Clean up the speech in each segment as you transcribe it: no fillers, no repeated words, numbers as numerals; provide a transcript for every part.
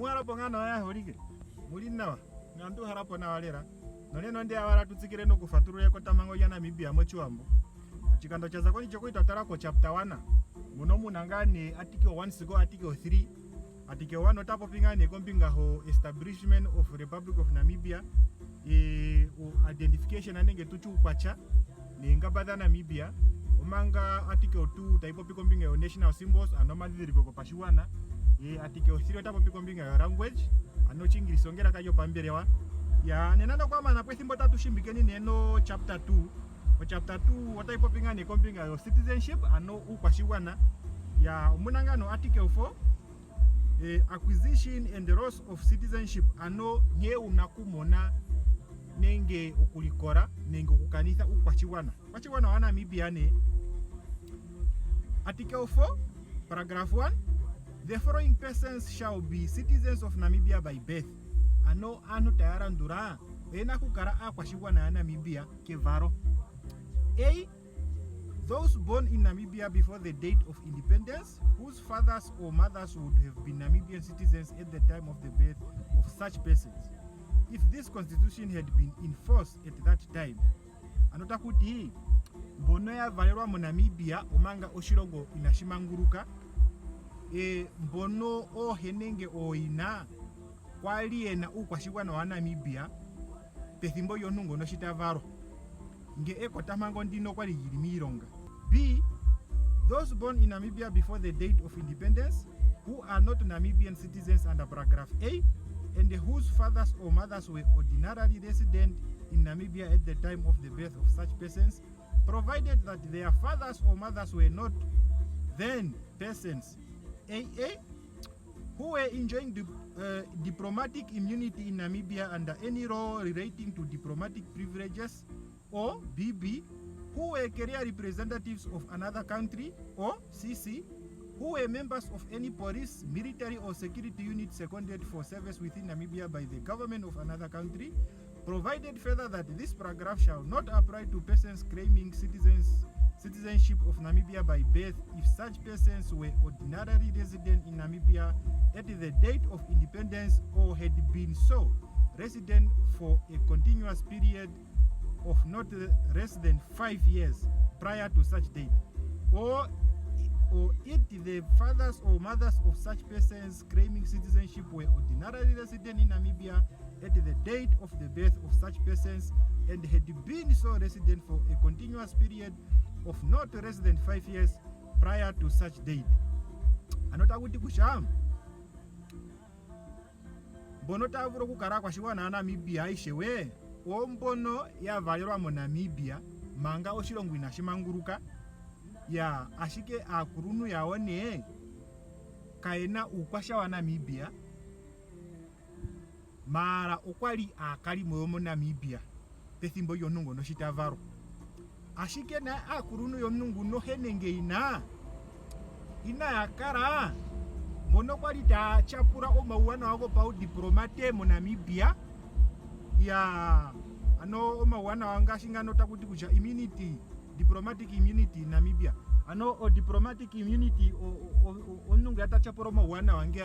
Mwarapo ngano ya horike. Muri nawa. Ngandu harapo na walera. Noneno ndi awara tutsikire no kufatulula Ekotampango ya Namibia mOshiwambo. Chikando cha zakoni chokuita tarako chapter 1. Muno munangane article 1 sigo article 3. Article 1 otapo pingane kompinga ho establishment of Republic of Namibia identification anenge tuchu kwacha ninga badha Namibia. Omanga article 2 taipo pikombinga yo national symbols anomali ripoko pashiwana. Article 3 otapo pikombinga yo language ano chingilisongera kayo pamberewa. Ya nenana kwa mana kwethimbo tatu shimbikeni neno chapter 2. O chapter 2 otaipo pingane kompinga yo citizenship ano ukwashiwana. Ya umunangano article 4 acquisition and the loss of citizenship ano nye unakumona nenge ukulikora nenge kukanitha ukwachiwana wa Namibia ne. Article 4 paragraph 1 the following persons shall be citizens of Namibia by birth ano tayara ndura ena kukara akwachiwana ya Namibia kevaro. A. Those born in Namibia before the date of independence, whose fathers or mothers would have been Namibian citizens at the time of the birth of such persons, if this constitution had been in force at that time. Anota kuti mbono ya valerwa mu Namibia omanga oshirongo inashimanguruka mbono o henenge oina kwali ena ukwashikwana wa Namibia pethimbo yonungo no shitavaro nge Ekotampango ndino kwali yili mironga. B. Those born in Namibia before the date of independence who are not Namibian citizens under paragraph A and whose fathers or mothers were ordinarily resident in Namibia at the time of the birth of such persons, provided that their fathers or mothers were not then persons AA who were enjoying diplomatic immunity in Namibia under any law relating to diplomatic privileges, or BB who were career representatives of another country, or CC who were members of any police, military or security unit seconded for service within Namibia by the government of another country, provided further that this paragraph shall not apply to persons claiming citizenship of Namibia by birth if such persons were ordinarily resident in Namibia at the date of independence or had been so resident for a continuous period of not less than 5 years prior to such date, or if the fathers or mothers of such persons claiming citizenship were ordinarily resident in Namibia at the date of the birth of such persons and had been so resident for a continuous period of not less than 5 years prior to such date. Anota kuti kusham bono tavuro kukara kwashiwana Namibia ishewe ombono ya valerwa mu Namibia manga oshirongo inashimanguruka ya ashike akurunu yaone kaena ukwasha wa Namibia mara okwali akali mu Namibia pethimbo yonungo no shitavaro ashike na akurunu yonungu no henenge ina yakara bono kwali ta chapura omauwana wako pa diplomate mu Namibia ya ano omauwana wanga shingano takuti kucha immunity diplomatic immunity Namibia ano o diplomatic immunity onungu atachapura omauwana wange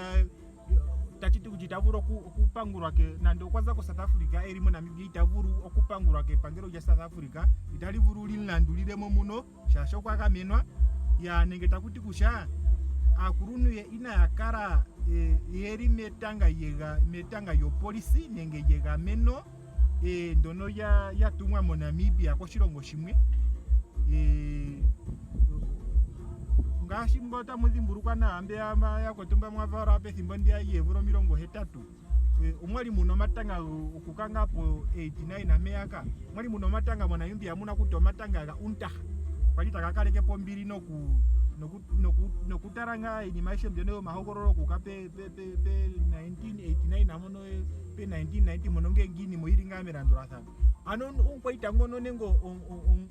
tachiti kuti tavuro okupangurwa ke nando kwanza ko South Africa eri mu Namibia itavuru okupangurwa ke pangero ya South Africa italivuru lilanduliremo muno shasho kwakamenwa ya nenge takuti kusha akurunu ye ina yakara yeri metanga yo policy nenge yega meno ndono ya tumwa mu Namibia kwa shirongo shimwe ngashi mbota muzimburuka na ambe ya kotumba mwavara ape thimbo ndia yevuro 30 umwali muno matanga ukukanga po 89 na meaka mwali muno matanga mwana yumbi amuna kuto matanga ga unta kwalita kakaleke po mbiri no kutaranga inimation byono mahogororo kukape 1989 namono pe 1990 mononge ngini moiringa merandura thana ano unkwaita ngono nengo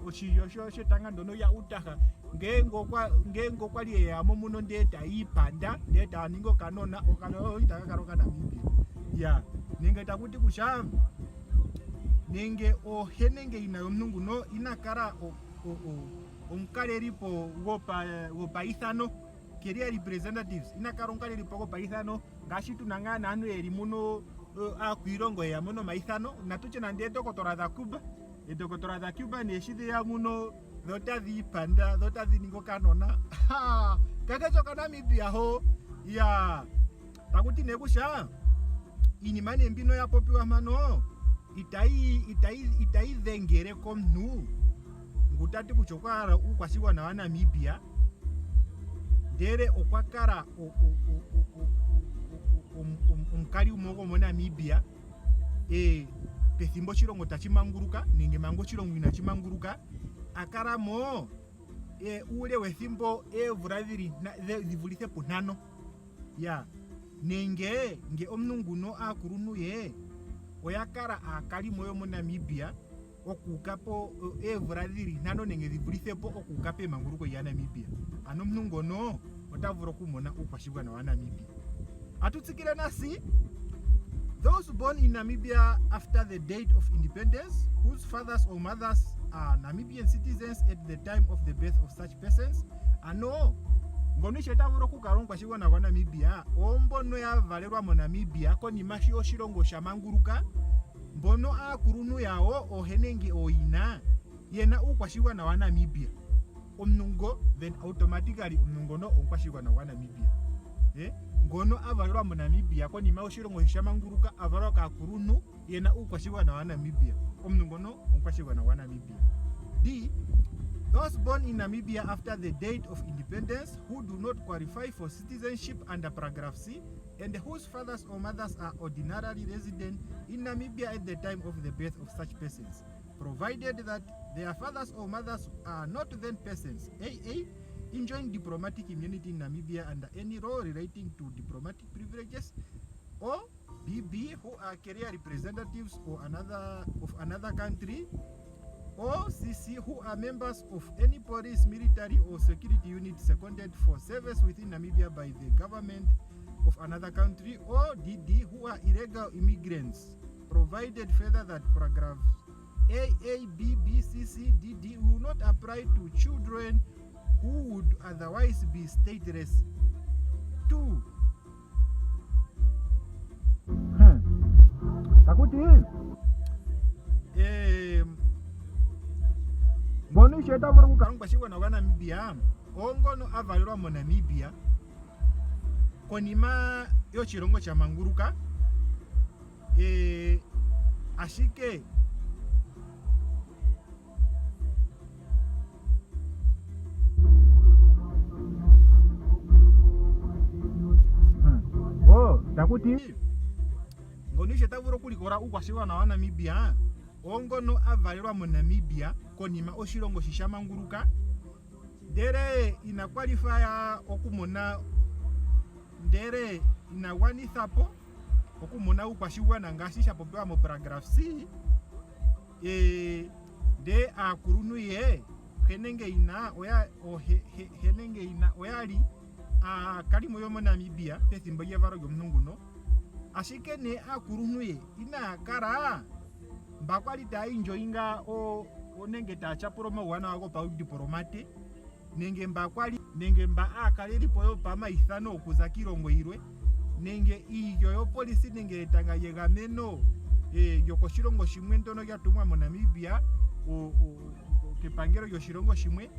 oshiyosho shetanga ndono ya utaha ngengo kwali ya momuno ndeta ipanda ndeta ningo kanona okano itaka karoka Namibia ya ninge takuti kusha nenge o henenge ina mnungu no inakara omkaleripo wopa ithano career representatives inakaronga lilipoko paithano ngashi tunangana anu eri muno akuirongo ya muno maithano natuche nande dokotora da Cuba edokotora da Cuba neshide ya muno dotadhi panda dotadhi ningo kanona kakacho Namibia ho ya takuti nekusha inimane mbino ya popiwa mano itai dhengere komnu ngutati kuchokwara ukwashikwa na Namibia ndere okwakara umkali umoko mo Namibia pethimbo chirongo tachimanguruka ninge mango chirongo inachimanguruka akaramo ule wethimbo vuraviri zivulithe punano ya nenge omnunguno akurunu ye oyakara akali moyo mo Namibia okukapo vuraviri nano nenge zivulithepo okukape manguruko ya Namibia ano mnungono otavuro kumona ukwashibwa na Namibia atutsikire nasi. Those born in Namibia after the date of independence, whose fathers or mothers are Namibian citizens at the time of the birth of such persons, ano ngonishe tavuro kukarongwa shikwa na Namibia ombono ya valerwa mo Namibia koni mashi oshirongo shamanguruka mbono akurunu yawo ohenenge oina yena ukwashibwa na Namibia omnungo then automatically omnungono onkwashibwa na Namibia ngono avalwa mu Namibia koni maoshirongo shamanguruka avalwa ka kurunu yena ukwashibwa na Namibia omnungono onkwashibwa na Namibia. D. Those born in Namibia after the date of independence who do not qualify for citizenship under paragraph C and whose fathers or mothers are ordinarily resident in Namibia at the time of the birth of such persons, provided that their fathers or mothers are not then persons AA enjoying diplomatic immunity in Namibia under any law relating to diplomatic privileges, or BB who are career representatives of another country, or CC who are members of any police, military or security unit seconded for service within Namibia by the government of another country, or DD who are illegal immigrants, provided further that paragraphs A, B, B, C, C, D, D will not apply to children who would otherwise be stateless. 2. Takuti mbono sheta vura kukarongwa shikwa na Namibia ongono avalirwa mo Namibia konima yo chirongo cha manguruka ashike takuti ngonishe tavuro kulikora ukwashibwa na Namibia ongono avalirwa mo Namibia konima oshirongo shishamanguruka ndere ina qualifya okumona ndere ina wanithapo okumona ukwashibwa na ngashi shapopewa mo paragraph C de akurunu ye henenge ina oyali kali moyo mo Namibia pethimbo lyevalo lyomnunguno ashike ne akurunu ye ina kara mbakwali ta enjoyinga nenge ta chapuroma wana wako pa diplomate nenge mbakwali nenge mba akaleli poyo pa maithano okuza kirongo irwe nenge iyo yo police nenge tanga yegameno yokoshilongo shimwe ndono lyatumwa mo Namibia kepangelo lyoshilongo shimwe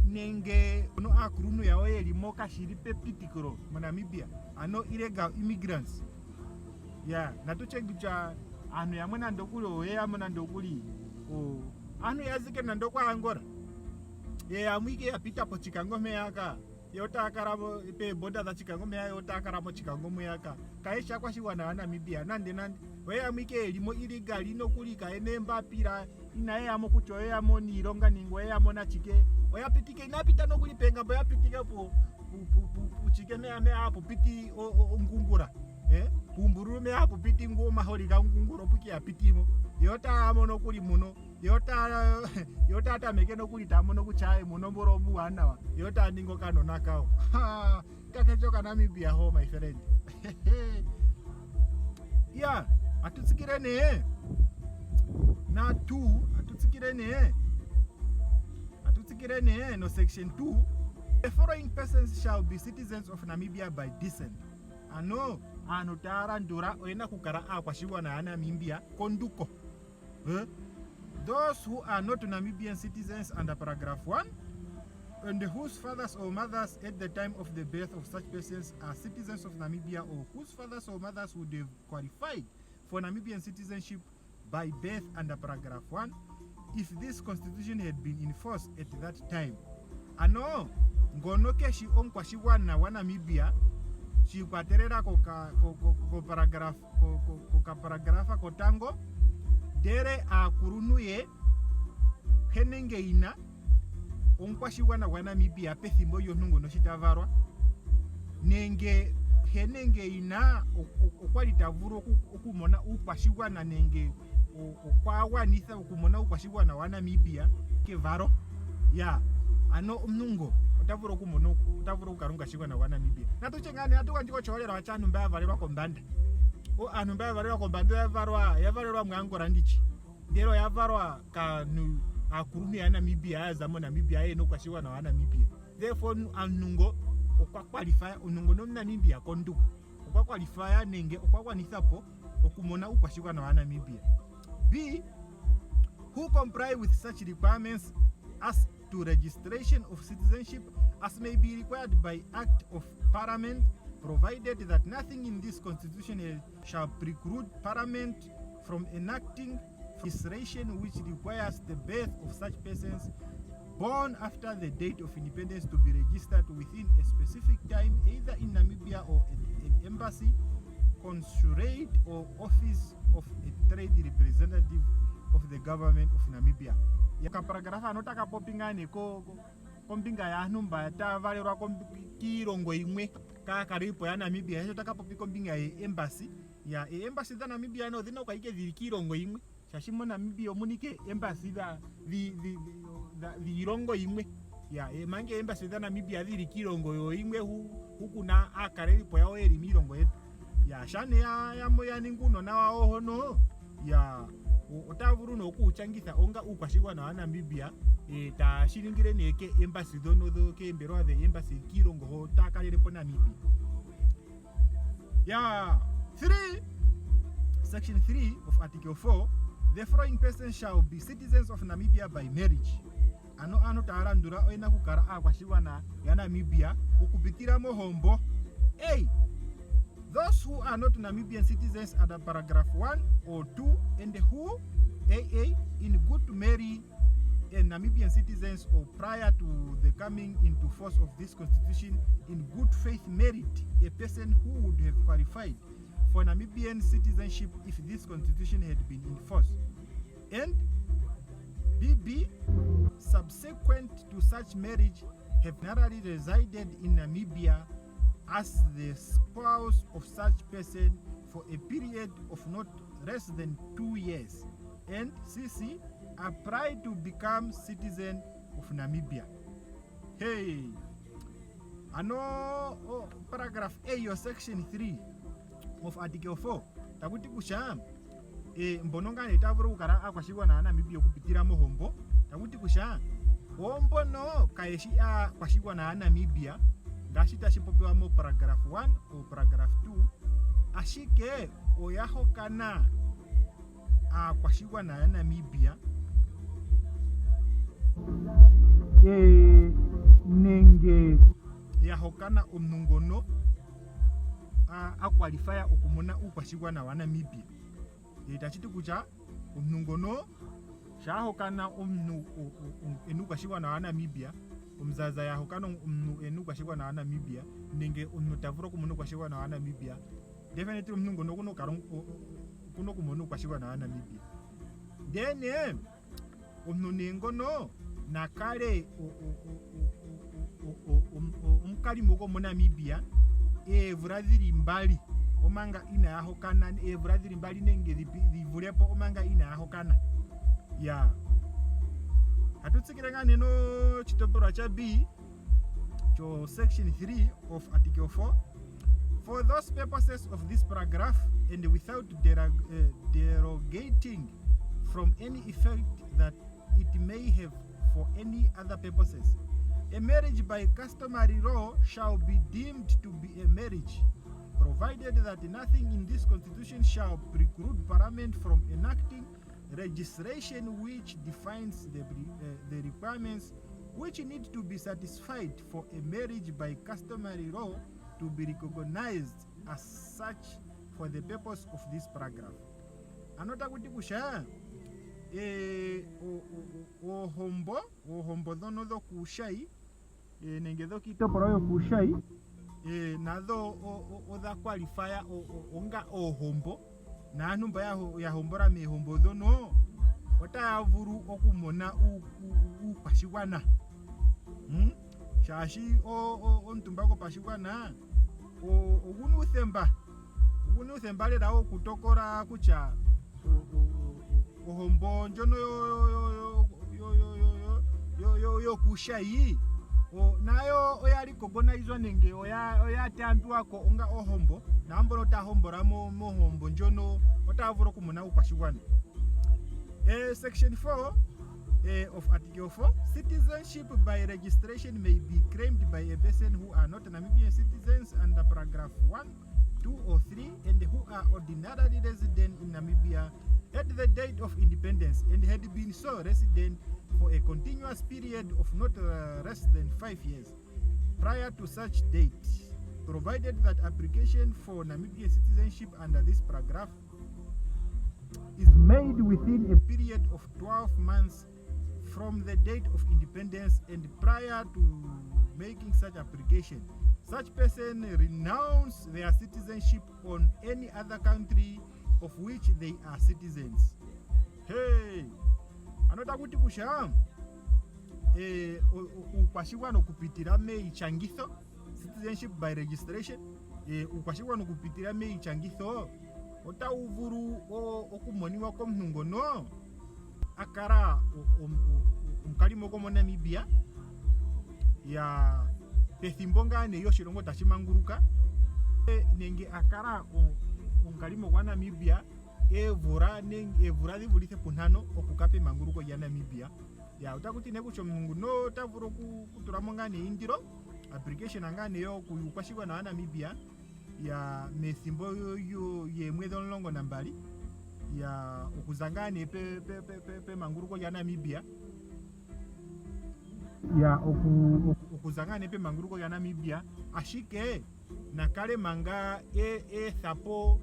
nenge ono akurunu yawo yelimo kashiri pepitikolo mo Namibia ano illegal immigrants ya natuchengicha anu yamwe nandokuli oyeyamo nandokuli anu yazike nandokwa Angola amwike yapita po chikangome yaka yotakaramo pe boda za chikangome ya yotakaramo chikangome yaka kaisha kwashiwa na Namibia nande oyamwike elimo illegal inokuli kaene mbapira inaye amo kuchoyamo niilonga ningo yamo na chike oyapitike inapita nokuli penga bo yapitike po chikeme ame apo piti ngungura pumburume apo piti ngoma holi ga ngunguro puki yapitimo yota amono kuli muno yota tameke nokuli tamono kuchaye muno mboro buwanawa yota ningo kano nakao kakechoka Namibia ho my friend ya atutsikirene na 2 atutsikirene no section 2 The following persons shall be citizens of Namibia by descent. Ano anu tarandura oina kukara akwashibwa na Namibia konduko. Those who are not Namibian citizens under paragraph 1 and whose fathers or mothers at the time of the birth of such persons are citizens of Namibia, or whose fathers or mothers would have qualified for Namibian citizenship by birth under paragraph 1 if this constitution had been enforced at that time. Ano ngonoke shi onkwashibwana wa Namibia chikwaterera ko paragrafa kotango dere akurunuye henenge ina onkwashibwana wa Namibia pethimbo yonungo no shitavarwa nenge henenge ina okwalitavuru okumona ukwashibwana nenge okwawanitha okumona ukwashibwana wa Namibia kevaro ya ano omnungo otavuru okumona otavuru kukarunga shibwana wa Namibia natuchengane atukandiko cholera wachanu mbaya valirwa kombanda anu mbaya valirwa kombanda yavalirwa mwangora ndichi ndero yavarwa kanu akuruni ya Namibia yazamo Namibia eno kwashibwana wa Namibia. Therefore anungo okwa qualify onungo no Namibia kondu okwa qualify nenge okwa kwanithapo okumona ukwashibwana wa Namibia. B, who comply with such requirements as to registration of citizenship as may be required by Act of Parliament, provided that nothing in this constitution shall preclude Parliament from enacting legislation which requires the birth of such persons born after the date of independence to be registered within a specific time either in Namibia or at an embassy, consulate or office of a trade representative of the government of Namibia. Yaka paragrafa anotaka popingane ko kombinga ya numba ta valirwa kirongo imwe ka karipo ya Namibia hiyo taka popi kombinga ya embassy ya embassy za Namibia no dhino kwa ike kirongo imwe shashimo Namibia omunike embassy da virongo imwe ya mange embassy za Namibia dhiri kirongo yo imwe hukuna akarelipo yao eri mirongo yetu ya shane ya moya ninguno na wao hono ya otavuru no kuchangitha onga ukwashibwana wa Namibia ta shilingire neke embassy dono ke mbero the embassy kirongo ho takalelepo Namibia. Ya 3 section 3 of article 4, the following persons shall be citizens of Namibia by marriage. Ano tarandura oina kukara akwashibwana ya Namibia ukupitira mohombo. A, those who are not Namibian citizens under paragraph 1 or 2 and who AA in good to marry a Namibian citizens or prior to the coming into force of this constitution in good faith married a person who would have qualified for Namibian citizenship if this constitution had been enforced. And BB, subsequent to such marriage have narrowly resided in Namibia as the spouse of such person for a period of not less than 2 years, and CC apply to become citizen of Namibia. Hey, ano paragraph A or section 3 of article 4 takuti kusha mbononga netavuru kukara akwashibwana na Namibia kupitira mohombo takuti kusha hombo no kaeshi akwashibwana na Namibia ngashita shipopewa mo paragraph 1 o paragraph 2 ashike oyahokana akwashibwana na Namibia nenge yahokana omnungono aqualifya okumona ukwashibwana wa Namibia etachiti kucha omnungono shahokana omnu enukwashibwana wa Namibia omzaza yahokana omnu enukwashibwana wa Namibia nenge omnu tavuro kumona ukwashibwana wa Namibia definitely omnungono kuno kumona ukwashibwana wa Namibia then omnu nengono nakale omukali moko mo Namibia evradhiri mbali omanga ina yahokana evradhiri mbali nenge livulepo omanga ina yahokana ya hatutsikiranga neno chitopero cha B cho section 3 of article 4. For those purposes of this paragraph and without derogating from any effect that it may have for any other purposes, A marriage by customary law shall be deemed to be a marriage, provided that nothing in this constitution shall preclude Parliament from enacting legislation which defines the requirements which need to be satisfied for a marriage by customary law to be recognized as such for the purpose of this paragraph. Anota kuti kusha ohombo dhono dhokuushai nenge dhokitopolwa yokuushai nadho odha qualifya onga ohombo naantu mba yahombora mehombo dhono otaya vulu okumona uupashigwana shaashi omutumba gopashigwana oguna uuthemba lela okutokola kutya ohombo ndjono yokuushayi nayo oya recognizwa nenge oya tambiwako onga ohombo naambono tahombora mohombo ndjono otaya vulu okumona uupashigwana. Section 4 of Article 4, citizenship by registration may be claimed by a person who are not Namibian citizens under paragraph 1, 2 or 3 and who are ordinarily resident in Namibia at the date of independence and had been so resident for a continuous period of not less than 5 years prior to such date, provided that application for Namibian citizenship under this paragraph is made within a period of 12 months from the date of independence and prior to making such application. Such person renounce their citizenship on any other country of which they are citizens. Hey, anota kuti kusha ukwashigwano kupitira meichangitho citizenship by registration ukwashigwano kupitira meichangitho otauvuru okumoniwa komuntu ngono akara omukalimo gomo Namibia ya pethimbo ngane yoshilongo tashimanguruka nenge akara omukalimo gwa Namibia evura dhivulithe punhano okukape manguruko ya Namibia ya utakuti nekusho omuntu no tavuru kutulamo ngane indiro application ngane yo kukwashigwana wa Namibia ya methimbo yemwedhi 12 ya okuzangane pe manguruko ya Namibia ya okuzangane pe manguruko ya Namibia ashike nakale manga thapo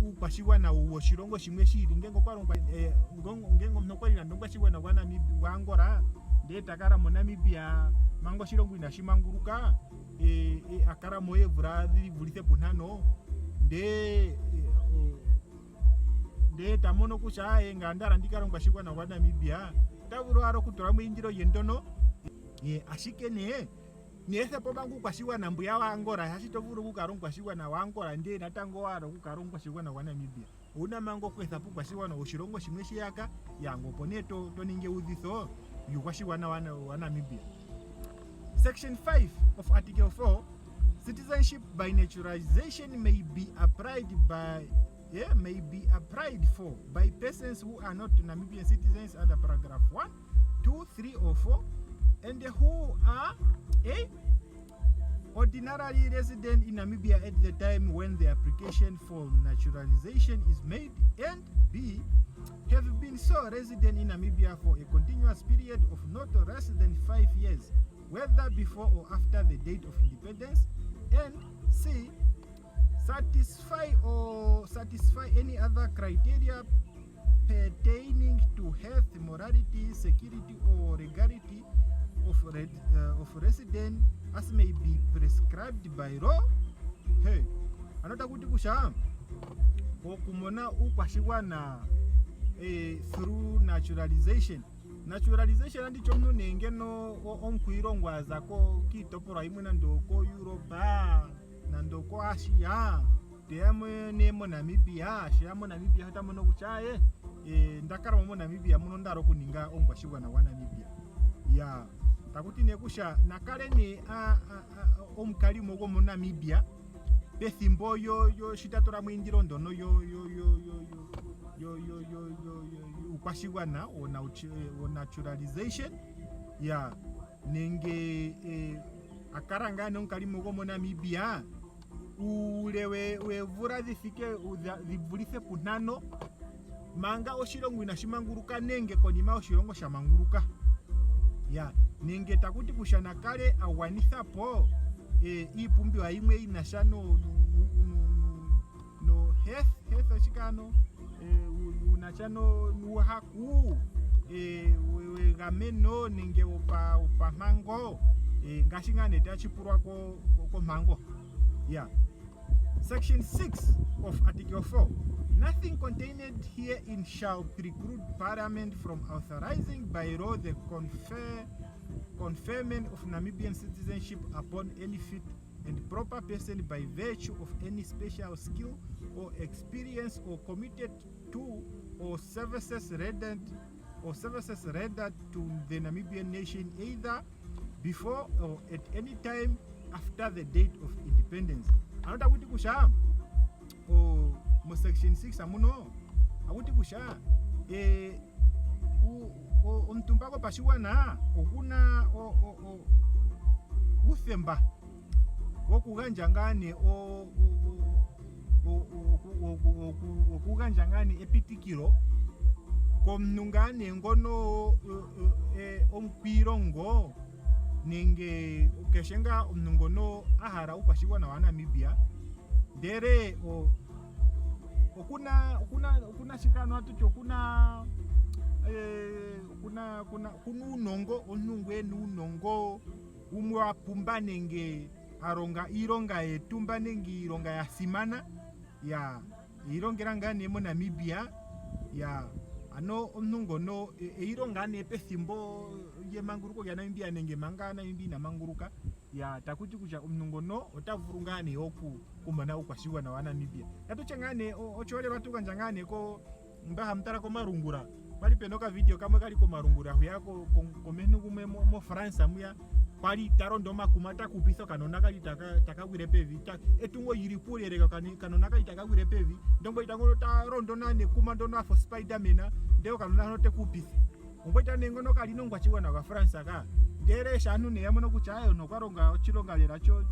ukwashigwana woshilongo shimwe shili ngengo kwalongwa ngengo mnokwalila ndongwashigwana wa Namibia wa Angola nde takala mo Namibia mango shilongo inashimanguluka akara mo evura dhivulithe punhano nde tamono kusha ngandara ndikalongwa shigwana wa Namibia tavuru aro kutolamo indiro yendono ashike nethepo bangu kwashigwana mbuya wa Angola hashi tovuru kukalongwa shigwana wa Angola nde natango aro kukalongwa shigwana wa Namibia una mango kwethapo kwashigwana oshilongo shimwe shiyaka yango pone toninge udhitho yukwashigwana wa Namibia. Section 5 of Article 4, citizenship by naturalization may be applied for by persons who are not Namibian citizens under paragraph 1, 2, 3 or 4 and who are A. ordinarily resident in Namibia at the time when the application for naturalization is made and B. have been so resident in Namibia for a continuous period of not less than 5 years whether before or after the date of independence and C. satisfy any other criteria pertaining to health, morality, security or legality of resident as may be prescribed by law. Hey, anota kuti kusha okumona ukwashigwana through naturalization ndicho mnu nengeno omkwilongwa zako kitopolwa imwe nandoko Europe nandoko Asia teyamwe nemo Namibia shiyamo Namibia hata mono kuchaye ndakala mo Namibia muno ndaro kuninga omkwashigwana wa Namibia ya takuti nekusha nakale ne omkalimo gomo Namibia pethimbo yo shitatola mwindiro ndono yo ukwashigwana o naturalization ya nenge akaranga nonkalimo mo Namibia ule wevura dhivulithe punano manga oshilongo inashimanguruka nenge konima oshilongo shamanguruka ya nenge takuti kushana kale awanithapo iipumbiwa yimwe inasha no health oshikano unachano nuhaku gameno nenge opamhango ngashi ngane tachipurwa ko mhango yeah. Section 6 of Article 4. Nothing contained herein shall preclude Parliament from authorizing by law the conferment of Namibian citizenship upon any fit and proper person by virtue of any special skill or experience or committed to or services rendered to the Namibian nation either before or at any time after the date of independence. Anota kuti kusha mo section 6 amuno akuti kusha umtumbako pashiwana okuna uthemba wokuganjangane okuganjangane epitikiro komnungane ngono omkwirongo nenge ukeshenga omnungono ahara ukwashigwana wa Namibia ndere okuna shikano atucho kuna unongo onungwe nunongo umwe wapumba nenge aronga ironga etumba nenge ironga ya simana ya irongera ngane mo Namibia ya ano omnungono ironga ne pethimbo ye manguruko ya Namibia nenge manga Namibia na manguruka ya takuti kucha omnungono otavurungane oku kumana ukwashigwa na wa Namibia yatuchangane ochole batukanjangane ko mbaha mtara ko marungura bali penoka video kama kali ko marungura huyako komenu kumwe mo France amuya kwali tarondo makumata kupitho kanona kali takagwire pevi etungo yiripulere kanona kali takagwire pevi ndongo itango tarondo nane kuma ndono afo Spider-Man ndeo kanona note kupitho umboita nengono kali nongwa chiwana kwa France aka ndere shanu ne yamono kuchayo no kwaronga chilonga lera cho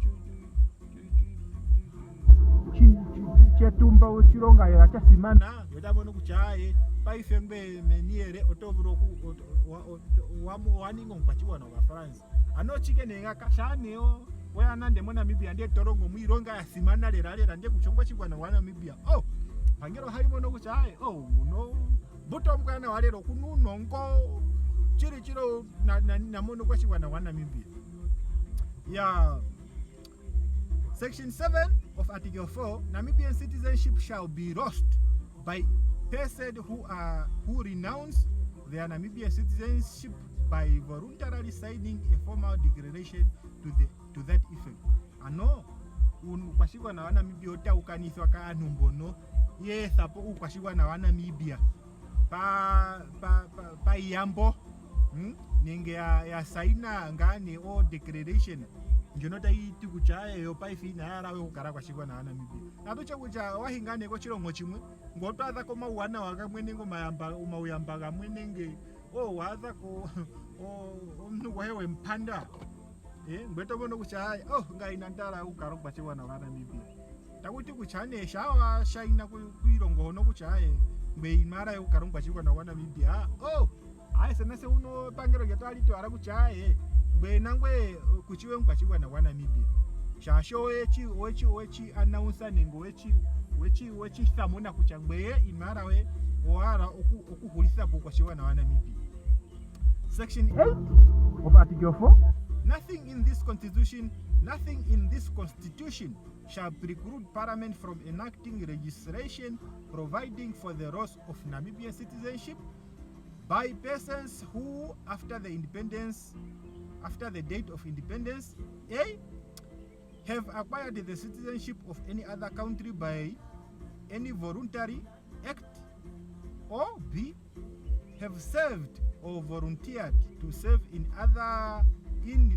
chetumba uchilonga lera cha simana yotamono kuchaye paifembe meniere otovuro waningo nkwachiwana kwa France ano chikene ngaka shaneo wena ndemo Namibia ndiye torongo mwironga ya simana lera ndiye kuchongwa chigwana wa Namibia pangero harimo no kuchaye no buto mkana walero kununongo chiro na mono kwa chigwana wa Namibia yeah. Section 7 of Article 4. Namibian citizenship shall be lost by persons who renounce their Namibian citizenship by voluntarily signing a formal declaration to that effect. Ano ukwashigwa na wa Namibia otaukanithwa ka numbono yesapo ukwashigwa na wa Namibia pa yambo nenge ya saina ngane o declaration njonota iti kuchaye yo paifina yarawe kukara kwashigwa na wa Namibia natucha kucha wahingane ko chilongo chimwe ngotwaza ko mauwana wakamwene ngo mauyamba kamwe nenge waza ko omuntu wewe mpanda ngbeto bono kuchaye ngaina ndala ukara kwashigwa na wa Namibia takuti kuchane shawa shaina kuirongo no kuchaye ngbe imara yo ukara kwashigwa na wa Namibia ai senase uno pangero yatali to ara kuchaye ngbe nangwe kuchiwe kwashigwa na wa Namibia shasho wechi announce nengo wechi thamona kuchangbe imara we oara okuhulisa po kwashigwa na wa Namibia. Section 8 of Article 4. Nothing in this constitution shall preclude Parliament from enacting legislation providing for the loss of Namibian citizenship by persons who, after the date of independence, A, have acquired the citizenship of any other country by any voluntary act, or B, have served or volunteered to serve in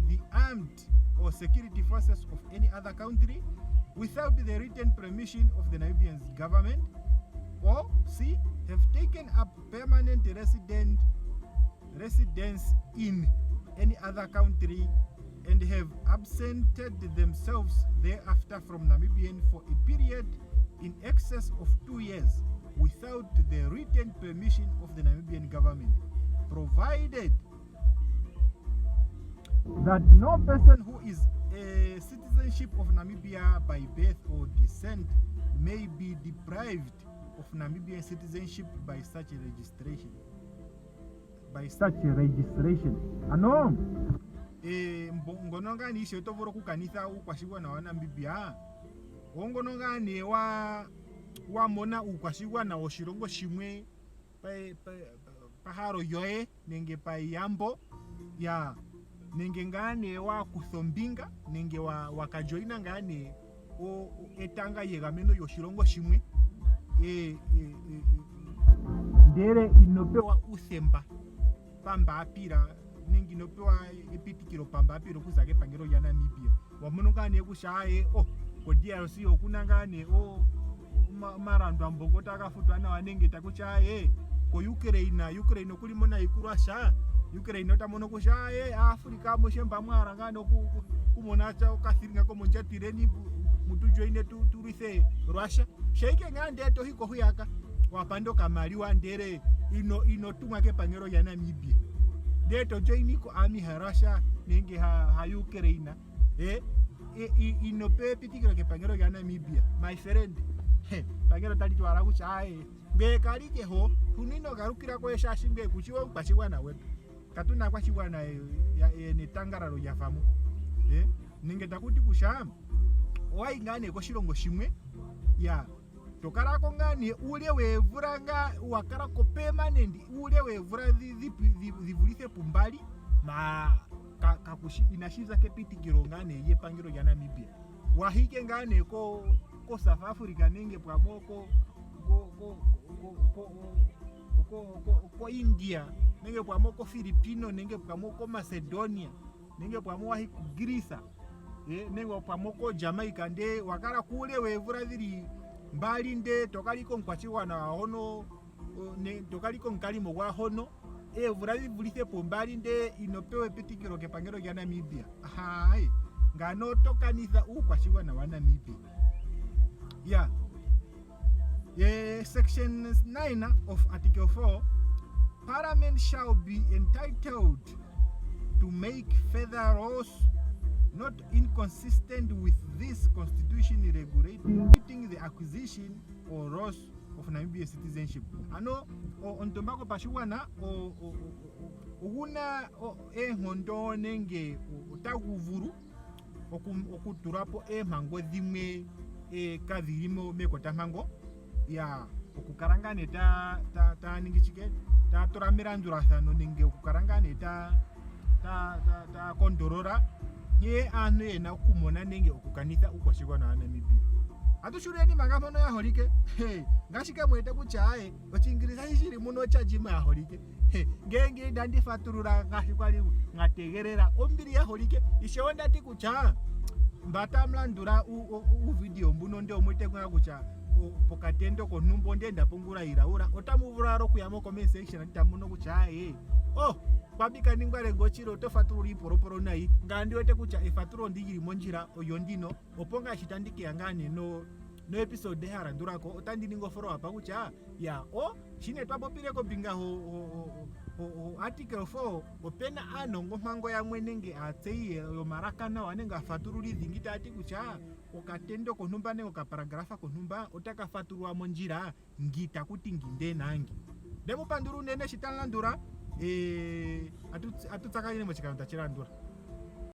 the armed or security forces of any other country without the written permission of the Namibian government, or C, have taken up permanent residence in any other country and have absented themselves thereafter from Namibian for a period in excess of 2 years without the written permission of the Namibian government, provided that no person who is a citizenship of Namibia by birth or descent may be deprived of Namibian citizenship by such a registration. Ano ngonongani ishe tovoro kukanitha ukwashigwa na Namibia ongonongani wa mona ukwashigwa na oshilongo shimwe paharo yoe nenge payambo ya nenge ngane wa kuthombinga nenge wakajoina ngane etanga yegameno yoshilongo shimwe ndere inopewa uthemba pambapira nenge inopewa epitikiro pambapiro kuzake pangero ya Namibia wamono ngane kushaye ko DRC okuna ngane marando ambongota akafutwa na wanenge takuchaye ko Ukraine kulimo na ikurasha Ukraine otamono kushaye Afrika moshemba mwara ngano kumona cha ukathiringa ko monjatireni mutujoine turise Russia sheike ngande to hiko huyaka wapando kamali wa ndere inotumwa ke pangero ya Namibia deto joini ko ami ha Russia nenge ha Ukraine inope pitikiro ke pangero ya Namibia my friend pangero tali twara kuchaye bekali jeho tunino garukira ko eshashimbe kuchiwa upachibwa na wetu katuna kwa chiwana ne tangararo ya famu ninge takuti kushama waingane ko shilongo shimwe ya tokara ko ngani ule wevuranga wakara ko permanent ule wevura zivulise pumbali ma kakushi inashiza ke pitikiro ngane ye pangiro ya Namibia wahike ngane ko South Africa nenge pwamoko ko India nenge pwamoko Filipino nenge pwamoko Macedonia nenge pwamo wahi Greece nenge pwamoko Jamaica nde wakara kule wevura ziri mbali nde tokaliko nkwachiwa na hono tokaliko nkalimo wa hono evura zivulise pumbali nde inopewe pitikiro ke pangero ya Namibia hai ngano tokanitha ukwashiwa na Namibia Section 9 of Article 4, Parliament shall be entitled to make further laws not inconsistent with this constitution regulating the acquisition or loss of Namibia citizenship. Ano ontombako pashiwana oguna enhondo nenge otaguvuru okuturapo emhango dhimwe kadhirimo mekotampango ya okukarangane ta ningichike ta toramirandurathano nenge okukarangane ta kondorora ye anu yena kumona nenge okukanitha ukwashikwa na Namibia atushureni magamono ya holike ngashika mwete kuchaye ochingiriza ishiri muno chajima ya holike ngenge dandi fatululwa ngashikwali ngategerera ombiri ya holike ishewonda ti kucha mbata mlandura u video mbuno ndio mwete kwa kucha pokatendo ko numbo ndenda pungura iraura otamuvuraro kuyamo comment section tamuno kuchaye kwabika ningwale ngochiro tofatululi poroporo nai ngandi wete kucha efaturo ndigiri monjira oyondino oponga chitandike yangane no episode harandurako otandini ngoforo apa kucha ya chine twabopire ko binga article 4 opena anongo mpango ya mwenenge atsei yo marakana wanenge afatululi dhingita ati kucha okatendo konumba ne okaparagrafa konumba otakafatulwa monjira ngita kuti nginde nangi demo panduru nene chitalandura atutsakanye mochikano tachilandura